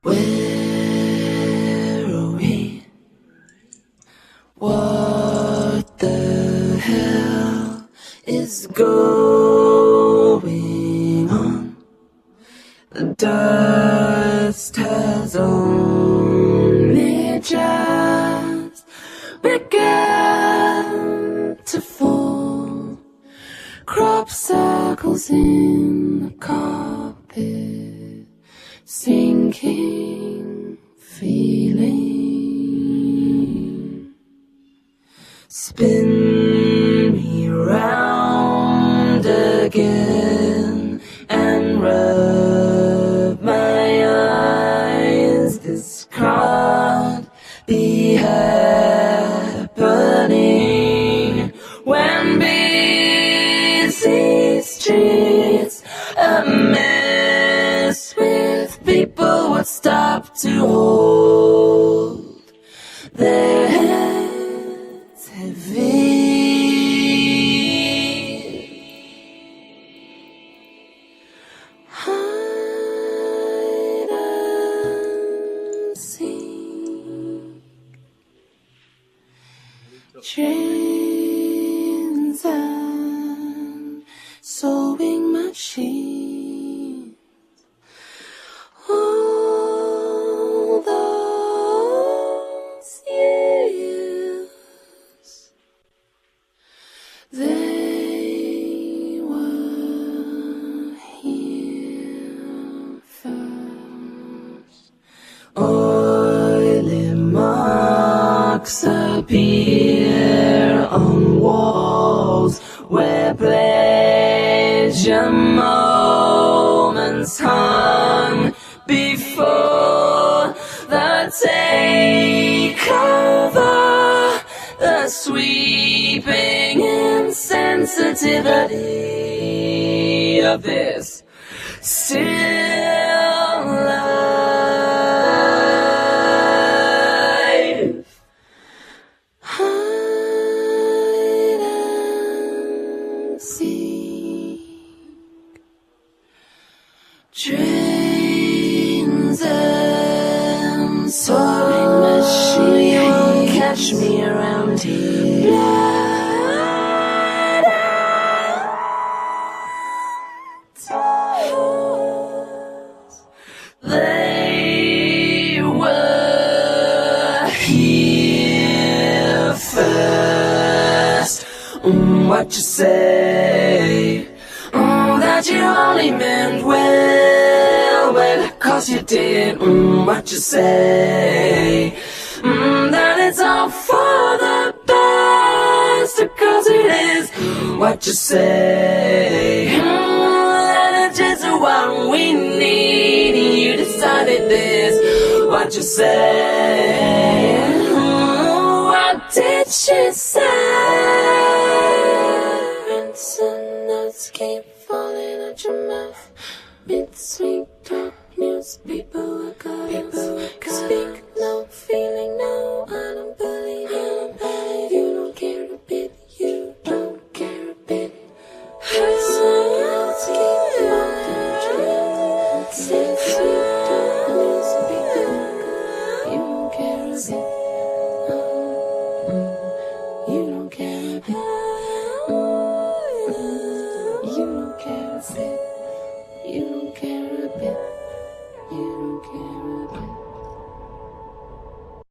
Where are we? What the hell is going on? The dust has only just begun to fall. Crop circles in the carpet, sinking feeling. Spin me round again and rub my eyes. This can't be happening when busy streets a mess with people would stop to hold their heads heavy. Hide and seek, trains and sewing machines. All those years, they were here first. Oily marks appear on walls where pleasure moments hung before the takeover, the sweeping insensitivity of this still life. Hide and seek, trains and sewing machine. You won't catch me around here. Blood out. They were here first. What you say? That you only meant well, well, 'cause you did. What you say? That it's all for the best, 'cause it is. What you say? That it's just what we need. You decided this. What you say? What did she say? Rinse and notes keep falling out your mouth. Mid-sweet talk news, people are gods. Speak, no feeling, no, I don't believe you. You don't care a bit, you don't care a bit. Some notes keep falling out your mouth. Mid-sweet talk news, people are gods. You don't care a bit. You don't care a bit. You don't care a bit. You don't care a bit. You don't care a bit.